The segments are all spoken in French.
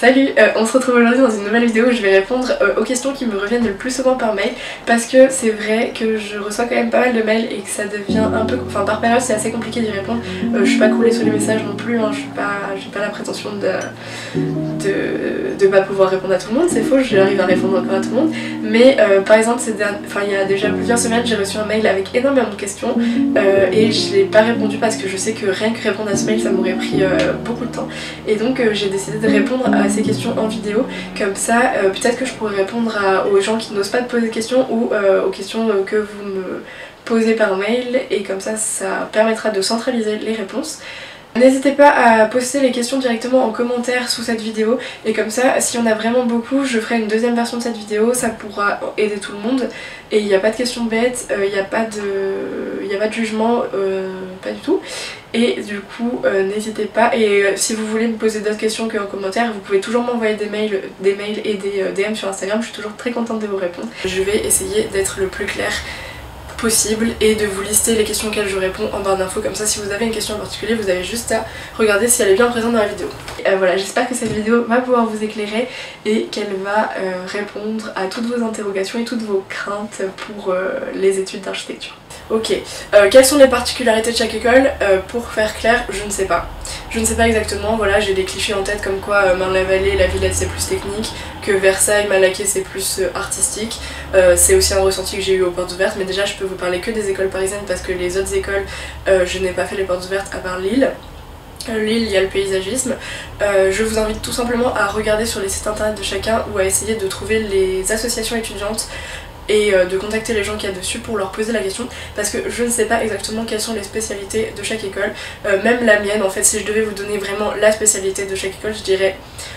Salut, on se retrouve aujourd'hui dans une nouvelle vidéo où je vais répondre aux questions qui me reviennent le plus souvent par mail, parce que c'est vrai que je reçois quand même pas mal de mails et que ça devient un peu... Enfin par période c'est assez compliqué d'y répondre. Je suis pas coulée sur les messages non plus, hein, j'ai pas la prétention de pas pouvoir répondre à tout le monde, c'est faux, j'arrive à répondre encore à tout le monde. Mais par exemple il y a déjà plusieurs semaines j'ai reçu un mail avec énormément de questions et je l'ai pas répondu parce que je sais que rien que répondre à ce mail ça m'aurait pris beaucoup de temps. Et donc j'ai décidé de répondre à ces questions en vidéo, comme ça peut-être que je pourrais répondre aux gens qui n'osent pas te poser de questions ou aux questions que vous me posez par mail, et comme ça permettra de centraliser les réponses. N'hésitez pas à poster les questions directement en commentaire sous cette vidéo, et comme ça si on a vraiment beaucoup je ferai une deuxième version de cette vidéo, ça pourra aider tout le monde. Et il n'y a pas de questions bêtes, il n'y a pas de jugement, pas du tout. Et du coup n'hésitez pas, et si vous voulez me poser d'autres questions qu'en commentaire, vous pouvez toujours m'envoyer des mails et des DM sur Instagram, je suis toujours très contente de vous répondre. Je vais essayer d'être le plus clair possible et de vous lister les questions auxquelles je réponds en barre d'infos, comme ça si vous avez une question en particulier vous avez juste à regarder si elle est bien présente dans la vidéo. Voilà, j'espère que cette vidéo va pouvoir vous éclairer et qu'elle va répondre à toutes vos interrogations et toutes vos craintes pour les études d'architecture. Ok, quelles sont les particularités de chaque école? Pour faire clair, je ne sais pas. Je ne sais pas exactement, voilà, j'ai des clichés en tête comme quoi Marne-la-Vallée, la Villette c'est plus technique, que Versailles, Malaquais c'est plus artistique. C'est aussi un ressenti que j'ai eu aux Portes Ouvertes, mais déjà je peux vous parler que des écoles parisiennes parce que les autres écoles, je n'ai pas fait les Portes Ouvertes à part Lille. Lille, il y a le paysagisme. Je vous invite tout simplement à regarder sur les sites internet de chacun ou à essayer de trouver les associations étudiantes et de contacter les gens qu'il y a dessus pour leur poser la question, parce que je ne sais pas exactement quelles sont les spécialités de chaque école. Même la mienne, en fait, si je devais vous donner vraiment la spécialité de chaque école, je dirais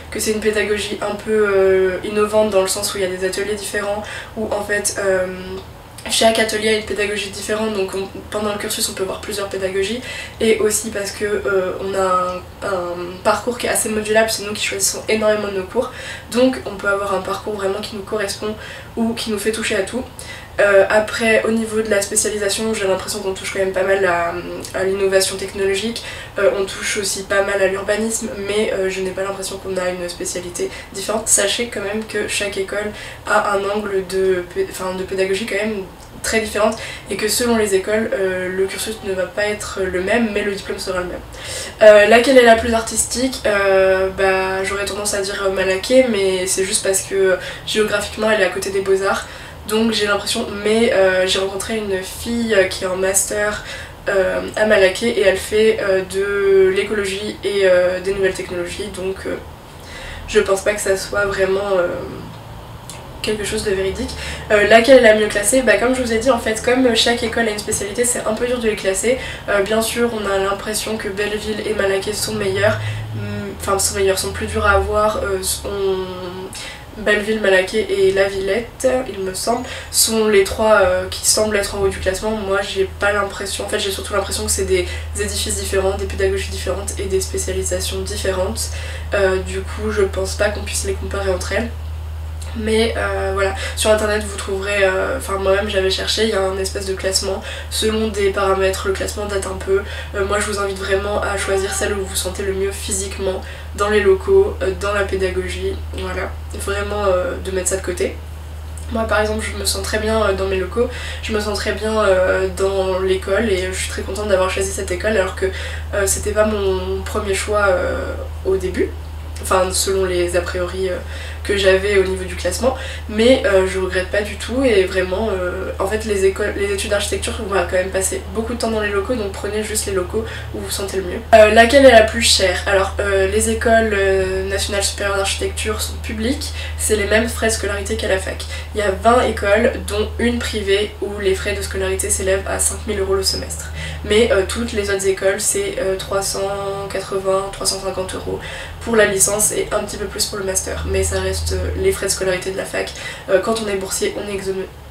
que c'est une pédagogie un peu innovante, dans le sens où il y a des ateliers différents, où en fait chaque atelier a une pédagogie différente, donc pendant le cursus on peut voir plusieurs pédagogies, et aussi parce que on a un parcours qui est assez modulable, c'est nous qui choisissons énormément de nos cours, donc on peut avoir un parcours vraiment qui nous correspond ou qui nous fait toucher à tout. Après, au niveau de la spécialisation, j'ai l'impression qu'on touche quand même pas mal à l'innovation technologique, on touche aussi pas mal à l'urbanisme, mais je n'ai pas l'impression qu'on a une spécialité différente. Sachez quand même que chaque école a un angle de pédagogie quand même très différente, et que selon les écoles, le cursus ne va pas être le même, mais le diplôme sera le même. Laquelle est la plus artistique? J'aurais tendance à dire Malaquais, mais c'est juste parce que géographiquement elle est à côté des Beaux-Arts. Donc j'ai l'impression, mais j'ai rencontré une fille qui est en master à Malaquais et elle fait de l'écologie et des nouvelles technologies, donc je pense pas que ça soit vraiment quelque chose de véridique. Laquelle est la mieux classée? Comme je vous ai dit, en fait, comme chaque école a une spécialité, c'est un peu dur de les classer. Bien sûr, on a l'impression que Belleville et Malaquais sont meilleurs, sont plus durs à avoir. Belleville, Malaquais et La Villette, il me semble, sont les trois qui semblent être en haut du classement. Moi j'ai pas l'impression, en fait j'ai surtout l'impression que c'est des édifices différents, des pédagogies différentes et des spécialisations différentes. Du coup je pense pas qu'on puisse les comparer entre elles. Mais voilà, sur internet vous trouverez, moi-même j'avais cherché, il y a un espèce de classement selon des paramètres, le classement date un peu. Moi je vous invite vraiment à choisir celle où vous vous sentez le mieux physiquement, dans les locaux, dans la pédagogie, voilà, vraiment de mettre ça de côté. Moi par exemple je me sens très bien dans mes locaux, je me sens très bien dans l'école, et je suis très contente d'avoir choisi cette école alors que c'était pas mon premier choix au début. Enfin selon les a priori que j'avais au niveau du classement, mais je regrette pas du tout, et vraiment en fait les études d'architecture on va quand même passer beaucoup de temps dans les locaux, donc prenez juste les locaux où vous vous sentez le mieux. Laquelle est la plus chère? Alors les écoles nationales supérieures d'architecture sont publiques, c'est les mêmes frais de scolarité qu'à la fac. Il y a 20 écoles dont une privée où les frais de scolarité s'élèvent à 5 000 € le semestre, mais toutes les autres écoles c'est 380, 350 € pour la licence et un petit peu plus pour le master, mais ça reste les frais de scolarité de la fac. Quand on est boursier on est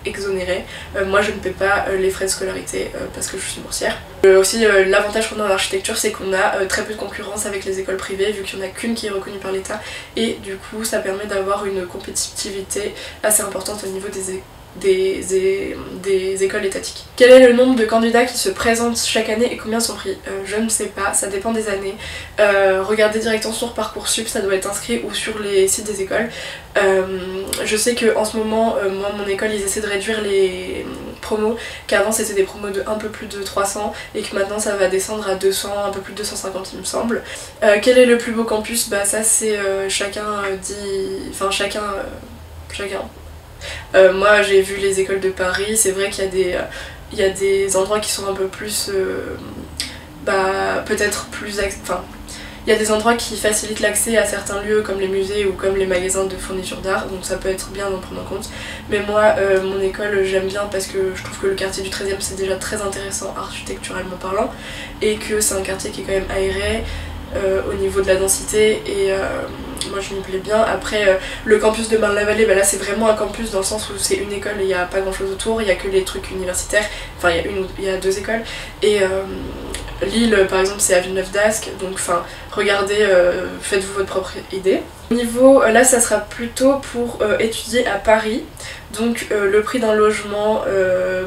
exonéré. Moi je ne paie pas les frais de scolarité parce que je suis boursière. Aussi l'avantage qu'on a en architecture c'est qu'on a très peu de concurrence avec les écoles privées, vu qu'il n'y en a qu'une qui est reconnue par l'État, et du coup ça permet d'avoir une compétitivité assez importante au niveau des écoles étatiques. Quel est le nombre de candidats qui se présentent chaque année et combien sont pris? Je ne sais pas, ça dépend des années. Regardez directement sur Parcoursup, ça doit être inscrit, ou sur les sites des écoles. Je sais qu'en ce moment, moi mon école ils essaient de réduire les promos, qu'avant c'était des promos de un peu plus de 300 et que maintenant ça va descendre à 200, un peu plus de 250 il me semble. Quel est le plus beau campus? Bah ça c'est chacun dit... Enfin chacun... moi j'ai vu les écoles de Paris, c'est vrai qu'il y a des endroits qui sont un peu plus... peut-être plus... Enfin, il y a des endroits qui facilitent l'accès à certains lieux comme les musées ou comme les magasins de fourniture d'art, donc ça peut être bien d'en prendre en compte. Mais moi, mon école, j'aime bien parce que je trouve que le quartier du 13e c'est déjà très intéressant architecturalement parlant, et que c'est un quartier qui est quand même aéré au niveau de la densité, et moi je m'y plais bien. Après le campus de Marne-la-Vallée, bah là c'est vraiment un campus dans le sens où c'est une école et il n'y a pas grand chose autour, il n'y a que les trucs universitaires, enfin il y a 2 écoles, et Lille par exemple c'est à Villeneuve d'Ascq, donc enfin regardez, faites-vous votre propre idée. Au niveau, là ça sera plutôt pour étudier à Paris, donc le prix d'un logement,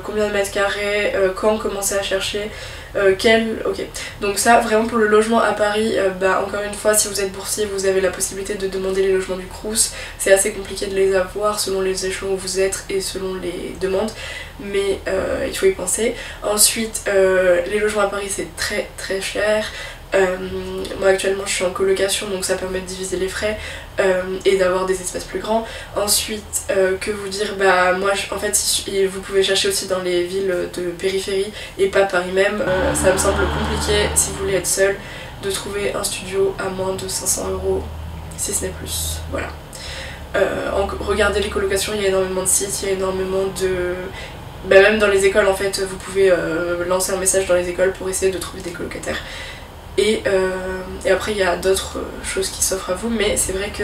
combien de mètres carrés, quand commencer à chercher, ok. Donc ça vraiment pour le logement à Paris, encore une fois si vous êtes boursier vous avez la possibilité de demander les logements du Crous, c'est assez compliqué de les avoir selon les échelons où vous êtes et selon les demandes, mais il faut y penser. Ensuite les logements à Paris c'est très très cher. Moi actuellement je suis en colocation donc ça permet de diviser les frais et d'avoir des espaces plus grands. Ensuite que vous dire, moi en fait vous pouvez chercher aussi dans les villes de périphérie et pas Paris même. Ça me semble compliqué si vous voulez être seul de trouver un studio à moins de 500 € si ce n'est plus, voilà. Regardez les colocations, il y a énormément de sites, il y a énormément de... même dans les écoles en fait vous pouvez lancer un message dans les écoles pour essayer de trouver des colocataires. Et après il y a d'autres choses qui s'offrent à vous, mais c'est vrai que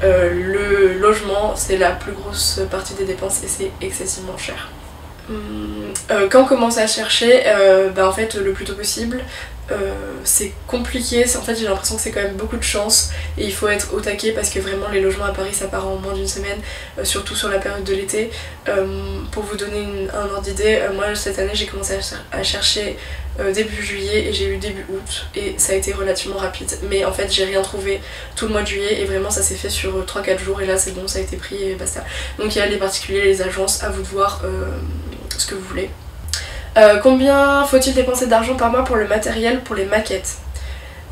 le logement c'est la plus grosse partie des dépenses et c'est excessivement cher. Quand commencer à chercher, en fait le plus tôt possible. C'est compliqué, en fait j'ai l'impression que c'est quand même beaucoup de chance et il faut être au taquet parce que vraiment les logements à Paris ça part en moins d'une semaine, surtout sur la période de l'été. Pour vous donner un ordre d'idée, moi cette année j'ai commencé à chercher début juillet et j'ai eu début août et ça a été relativement rapide, mais en fait j'ai rien trouvé tout le mois de juillet et vraiment ça s'est fait sur 3-4 jours et là c'est bon, ça a été pris et basta. Donc il y a les particuliers, les agences, à vous de voir ce que vous voulez. Combien faut-il dépenser d'argent par mois pour le matériel, pour les maquettes?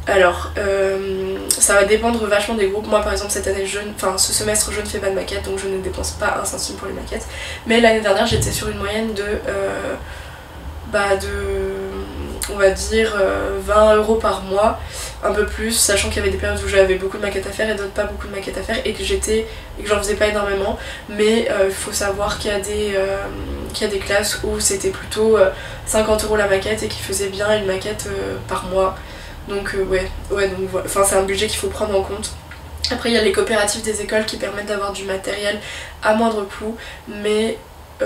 Alors, ça va dépendre vachement des groupes. Moi par exemple cette année, ce semestre je ne fais pas de maquette donc je ne dépense pas un centime pour les maquettes. Mais l'année dernière j'étais sur une moyenne de on va dire 20 € par mois, un peu plus, sachant qu'il y avait des périodes où j'avais beaucoup de maquettes à faire et d'autres pas beaucoup de maquettes à faire et que j'en faisais pas énormément, mais il faut savoir qu'il y a des classes où c'était plutôt 50 € la maquette et qui faisaient bien une maquette par mois, donc donc voilà, enfin c'est un budget qu'il faut prendre en compte. Après il y a les coopératives des écoles qui permettent d'avoir du matériel à moindre coût, mais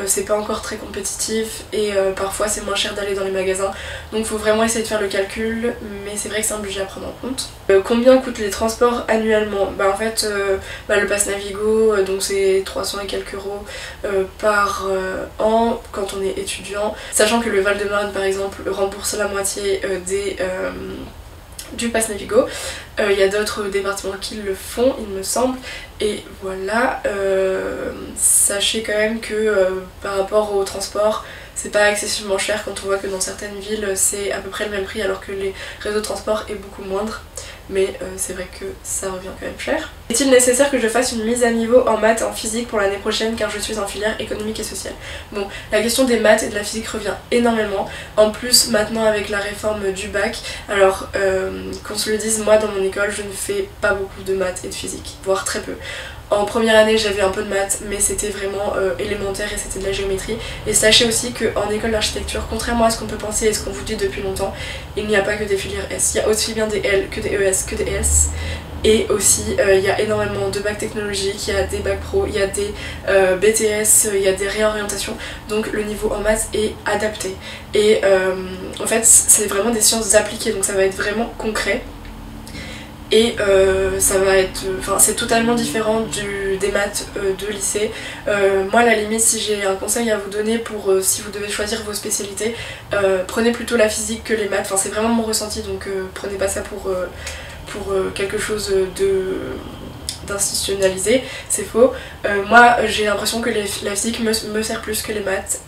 c'est pas encore très compétitif et parfois c'est moins cher d'aller dans les magasins, donc faut vraiment essayer de faire le calcul, mais c'est vrai que c'est un budget à prendre en compte. Combien coûtent les transports annuellement? En fait le pass Navigo donc c'est 300 et quelques euros par an quand on est étudiant, sachant que le Val-de-Marne par exemple rembourse la moitié du pass Navigo. Il y a d'autres départements qui le font il me semble, et voilà. Sachez quand même que par rapport au transport c'est pas excessivement cher quand on voit que dans certaines villes c'est à peu près le même prix alors que les réseaux de transport est beaucoup moindre, mais c'est vrai que ça revient quand même cher. Est-il nécessaire que je fasse une mise à niveau en maths et en physique pour l'année prochaine car je suis en filière économique et sociale? Bon, la question des maths et de la physique revient énormément, en plus maintenant avec la réforme du bac. Alors qu'on se le dise, moi dans mon école je ne fais pas beaucoup de maths et de physique, voire très peu. En première année j'avais un peu de maths mais c'était vraiment élémentaire et c'était de la géométrie. Et sachez aussi qu'en école d'architecture, contrairement à ce qu'on peut penser et ce qu'on vous dit depuis longtemps, il n'y a pas que des filières S, il y a aussi bien des L que des ES que des S. Et aussi il y a énormément de bacs technologiques, il y a des bacs pro, il y a des BTS, il y a des réorientations, donc le niveau en maths est adapté. Et en fait c'est vraiment des sciences appliquées, donc ça va être vraiment concret. et ça va être, enfin c'est totalement différent des maths de lycée. Moi à la limite, si j'ai un conseil à vous donner pour si vous devez choisir vos spécialités, prenez plutôt la physique que les maths, enfin c'est vraiment mon ressenti, donc prenez pas ça pour quelque chose d'institutionnalisé, c'est faux. Moi j'ai l'impression que la physique me sert plus que les maths.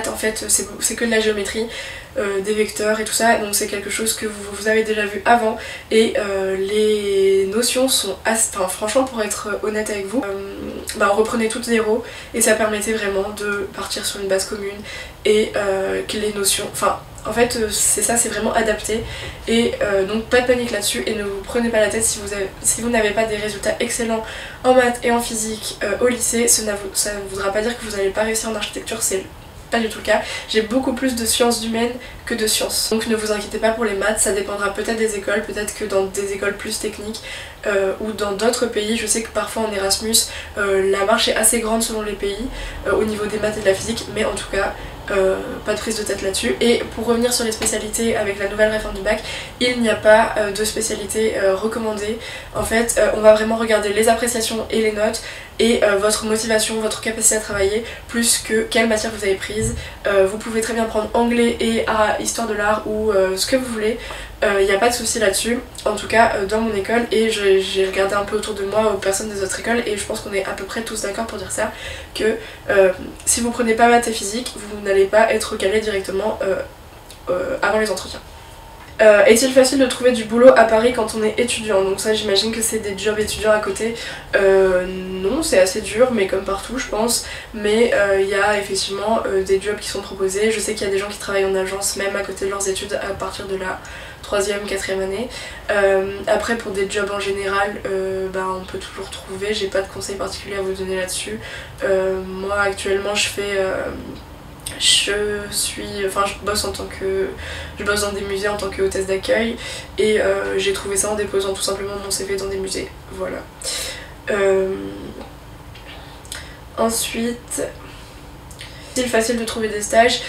En fait c'est que de la géométrie, des vecteurs et tout ça, donc c'est quelque chose que vous avez déjà vu avant, et les notions sont assez... Enfin franchement, pour être honnête avec vous, on reprenait toutes zéro et ça permettait vraiment de partir sur une base commune et que les notions... Enfin en fait c'est ça, c'est vraiment adapté, et donc pas de panique là-dessus, et ne vous prenez pas la tête si vous n'avez pas des résultats excellents en maths et en physique au lycée. Ça ne voudra pas dire que vous n'allez pas réussir en architecture, c'est pas du tout le cas. J'ai beaucoup plus de sciences humaines que de sciences. Donc ne vous inquiétez pas pour les maths, ça dépendra peut-être des écoles, peut-être que dans des écoles plus techniques ou dans d'autres pays. Je sais que parfois en Erasmus, la marche est assez grande selon les pays au niveau des maths et de la physique, mais en tout cas, pas de prise de tête là-dessus. Et pour revenir sur les spécialités, avec la nouvelle réforme du bac, il n'y a pas de spécialité recommandée. En fait, on va vraiment regarder les appréciations et les notes, et votre motivation, votre capacité à travailler, plus que quelle matière vous avez prise. Vous pouvez très bien prendre anglais et histoire de l'art ou ce que vous voulez. Il n'y a pas de souci là-dessus, en tout cas dans mon école, et j'ai regardé un peu autour de moi aux personnes des autres écoles, et je pense qu'on est à peu près tous d'accord pour dire ça, que si vous prenez pas maths et physique, vous n'allez pas être calé directement avant les entretiens. Est-il facile de trouver du boulot à Paris quand on est étudiant? Donc ça, j'imagine que c'est des jobs étudiants à côté. Non, c'est assez dur, mais comme partout je pense. Mais il y a effectivement des jobs qui sont proposés. Je sais qu'il y a des gens qui travaillent en agence même à côté de leurs études à partir de la 3e, 4e année. Après pour des jobs en général, on peut toujours trouver. J'ai pas de conseils particuliers à vous donner là-dessus. Moi actuellement je bosse je bosse dans des musées en tant que hôtesse d'accueil, et j'ai trouvé ça en déposant tout simplement mon CV dans des musées, voilà. Ensuite, c'est facile de trouver des stages.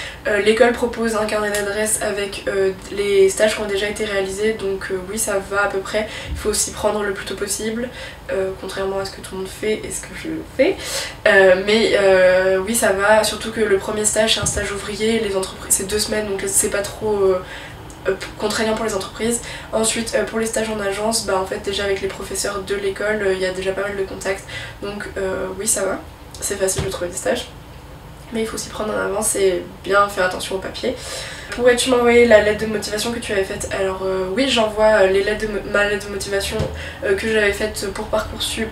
L'école propose un carnet d'adresses avec les stages qui ont déjà été réalisés, donc oui, ça va à peu près. Il faut aussi prendre le plus tôt possible, contrairement à ce que tout le monde fait et ce que je fais. Mais oui, ça va, surtout que le premier stage c'est un stage ouvrier, les entreprises c'est 2 semaines, donc c'est pas trop contraignant pour les entreprises. Ensuite pour les stages en agence, en fait déjà avec les professeurs de l'école, il y a déjà pas mal de contacts, donc oui, ça va, c'est facile de trouver des stages. Mais il faut s'y prendre en avance et bien faire attention au papier. Pourrais-tu m'envoyer la lettre de motivation que tu avais faite? Alors oui, j'envoie ma lettre de motivation que j'avais faite pour Parcoursup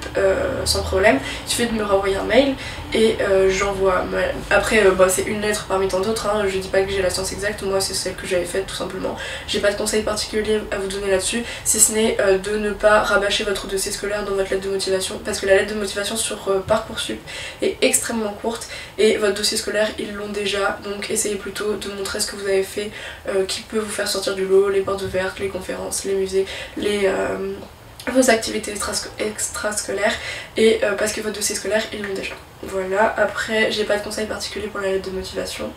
sans problème. Il suffit de me renvoyer un mail et j'envoie. Après c'est une lettre parmi tant d'autres, hein. Je dis pas que j'ai la science exacte, moi c'est celle que j'avais faite tout simplement. J'ai pas de conseils particuliers à vous donner là-dessus, si ce n'est de ne pas rabâcher votre dossier scolaire dans votre lettre de motivation, parce que la lettre de motivation sur Parcoursup est extrêmement courte et votre dossier scolaire ils l'ont déjà, donc essayez plutôt de montrer ce que vous avez fait qui peut vous faire sortir du lot, les portes ouvertes, les conférences, les musées, vos activités extrascolaires, et parce que votre dossier scolaire ils l'ont déjà. Voilà, après j'ai pas de conseils particuliers pour la lettre de motivation,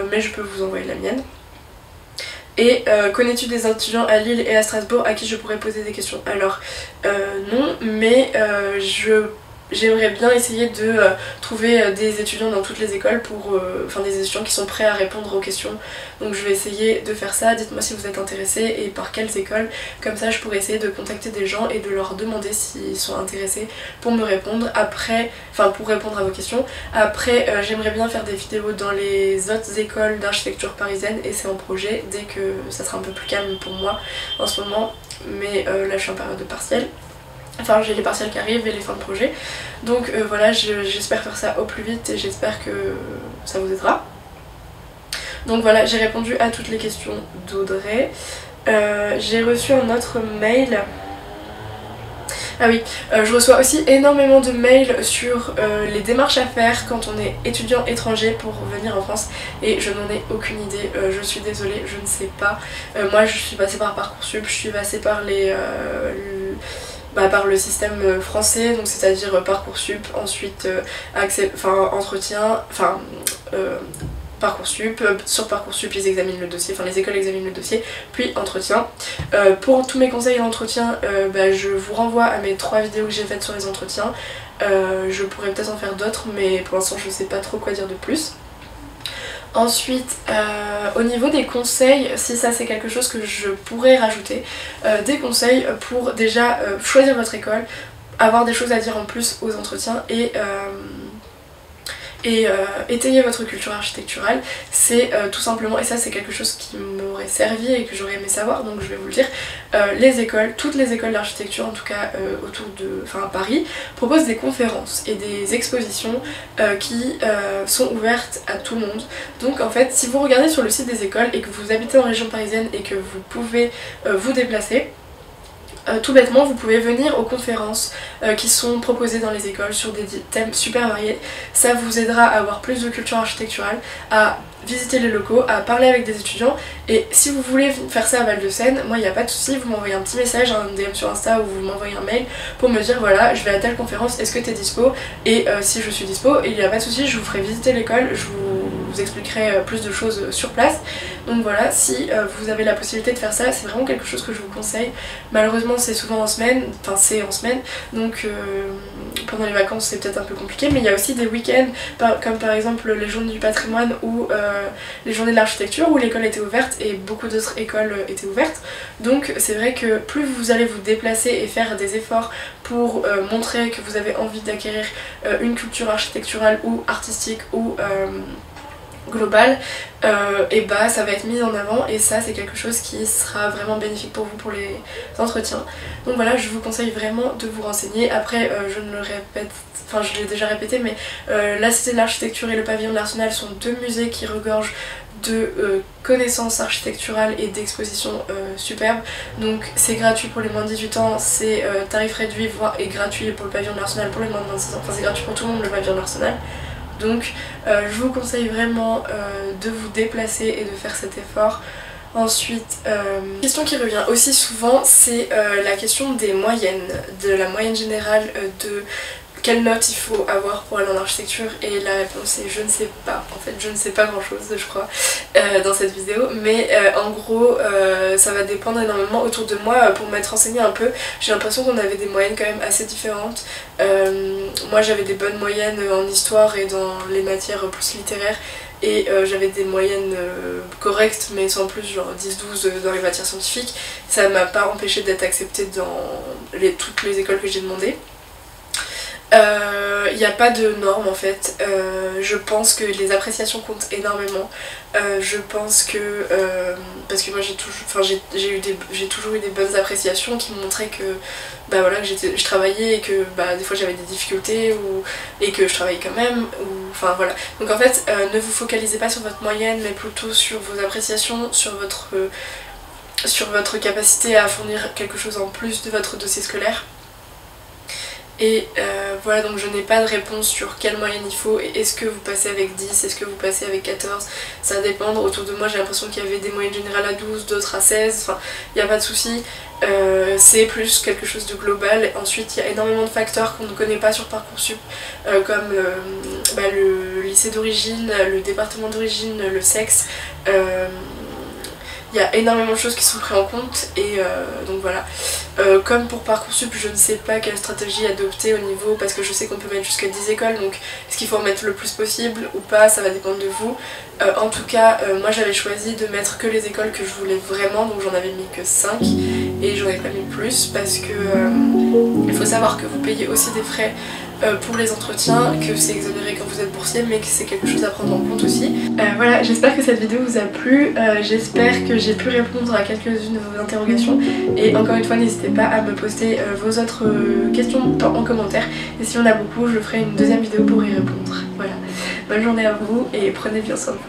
mais je peux vous envoyer la mienne. Et connais-tu des étudiants à Lille et à Strasbourg à qui je pourrais poser des questions? Alors non, mais j'aimerais bien essayer de trouver des étudiants dans toutes les écoles enfin des étudiants qui sont prêts à répondre aux questions, donc je vais essayer de faire ça. Dites-moi si vous êtes intéressés et par quelles écoles, comme ça je pourrais essayer de contacter des gens et de leur demander s'ils sont intéressés pour me répondre après, enfin pour répondre à vos questions. Après j'aimerais bien faire des vidéos dans les autres écoles d'architecture parisienne, et c'est en projet dès que ça sera un peu plus calme pour moi en ce moment, mais là je suis en période de partiel. Enfin j'ai les partiels qui arrivent et les fins de projet, donc voilà, j'espère faire ça au plus vite et j'espère que ça vous aidera. Donc voilà, j'ai répondu à toutes les questions d'Audrey. J'ai reçu un autre mail. Ah oui, je reçois aussi énormément de mails sur les démarches à faire quand on est étudiant étranger pour venir en France, et je n'en ai aucune idée, je suis désolée, je ne sais pas. Moi je suis passée par Parcoursup, je suis passée par par le système français, donc c'est-à-dire Parcoursup, ensuite entretien, Parcoursup, sur Parcoursup ils examinent le dossier, enfin les écoles examinent le dossier, puis entretien. Pour tous mes conseils d'entretien, je vous renvoie à mes 3 vidéos que j'ai faites sur les entretiens. Je pourrais peut-être en faire d'autres, mais pour l'instant je sais pas trop quoi dire de plus. Ensuite, au niveau des conseils, si ça c'est quelque chose que je pourrais rajouter, des conseils pour déjà choisir votre école, avoir des choses à dire en plus aux entretiens et étayer votre culture architecturale, c'est tout simplement, et ça c'est quelque chose qui m'aurait servi et que j'aurais aimé savoir, donc je vais vous le dire, les écoles, toutes les écoles d'architecture en tout cas à Paris, proposent des conférences et des expositions qui sont ouvertes à tout le monde. Donc en fait, si vous regardez sur le site des écoles et que vous habitez en région parisienne et que vous pouvez vous déplacer, tout bêtement vous pouvez venir aux conférences qui sont proposées dans les écoles sur des thèmes super variés. Ça vous aidera à avoir plus de culture architecturale, à visiter les locaux, à parler avec des étudiants, et si vous voulez faire ça à Val-de-Seine, moi il n'y a pas de souci, vous m'envoyez un petit message, un DM sur Insta ou vous m'envoyez un mail pour me dire voilà je vais à telle conférence, est-ce que t'es dispo, et si je suis dispo, il n'y a pas de souci, je vous ferai visiter l'école, je vous expliquerai plus de choses sur place. Donc voilà, si vous avez la possibilité de faire ça, c'est vraiment quelque chose que je vous conseille. Malheureusement c'est souvent en semaine, donc pendant les vacances c'est peut-être un peu compliqué, mais il y a aussi des week-ends comme par exemple les journées du patrimoine ou les journées de l'architecture où l'école était ouverte et beaucoup d'autres écoles étaient ouvertes. Donc c'est vrai que plus vous allez vous déplacer et faire des efforts pour montrer que vous avez envie d'acquérir une culture architecturale ou artistique ou globale, et ça va être mis en avant, et ça c'est quelque chose qui sera vraiment bénéfique pour vous pour les entretiens. Donc voilà, je vous conseille vraiment de vous renseigner. Après je ne le répète, enfin je l'ai déjà répété, mais la Cité de l'Architecture et le Pavillon de l'Arsenal sont 2 musées qui regorgent de connaissances architecturales et d'expositions superbes. Donc c'est gratuit pour les moins de 18 ans, c'est tarif réduit et gratuit pour le Pavillon de l'Arsenal pour les moins de 26 ans, enfin c'est gratuit pour tout le monde le Pavillon de l'Arsenal. Donc je vous conseille vraiment de vous déplacer et de faire cet effort. Ensuite, une question qui revient aussi souvent, c'est la question des moyennes, de la moyenne générale, de quelle note il faut avoir pour aller en architecture, et la réponse est je ne sais pas. En fait je ne sais pas grand chose je crois dans cette vidéo, mais en gros ça va dépendre énormément. Autour de moi, pour m'être renseignée un peu, j'ai l'impression qu'on avait des moyennes quand même assez différentes. Moi j'avais des bonnes moyennes en histoire et dans les matières plus littéraires, et j'avais des moyennes correctes mais sans plus, genre 10-12 dans les matières scientifiques. Ça m'a pas empêché d'être acceptée dans toutes les écoles que j'ai demandées. Il n'y a pas de norme en fait, je pense que les appréciations comptent énormément. Je pense que, parce que moi j'ai toujours eu des bonnes appréciations qui montraient que voilà, que je travaillais et que des fois j'avais des difficultés et que je travaillais quand même, enfin voilà. Donc en fait ne vous focalisez pas sur votre moyenne mais plutôt sur vos appréciations, sur votre capacité à fournir quelque chose en plus de votre dossier scolaire. Et voilà, donc je n'ai pas de réponse sur quelle moyenne il faut, et est-ce que vous passez avec 10, est-ce que vous passez avec 14, ça va dépendre. Autour de moi j'ai l'impression qu'il y avait des moyennes générales à 12, d'autres à 16, enfin il n'y a pas de souci. C'est plus quelque chose de global. Ensuite il y a énormément de facteurs qu'on ne connaît pas sur Parcoursup, comme le lycée d'origine, le département d'origine, le sexe. Il y a énormément de choses qui sont prises en compte, et donc voilà. Comme pour Parcoursup, je ne sais pas quelle stratégie adopter au niveau, parce que je sais qu'on peut mettre jusqu'à 10 écoles, donc est-ce qu'il faut en mettre le plus possible ou pas, ça va dépendre de vous. En tout cas, moi j'avais choisi de mettre que les écoles que je voulais vraiment, donc j'en avais mis que 5 et j'en ai pas mis plus parce que il faut savoir que vous payez aussi des frais pour les entretiens, que c'est exonéré quand vous êtes boursier, mais que c'est quelque chose à prendre en compte aussi. Voilà, j'espère que cette vidéo vous a plu, j'espère que j'ai pu répondre à quelques-unes de vos interrogations, et encore une fois n'hésitez pas à me poster vos autres questions en commentaire, et si on a beaucoup je ferai une deuxième vidéo pour y répondre. Voilà, bonne journée à vous et prenez bien soin de vous.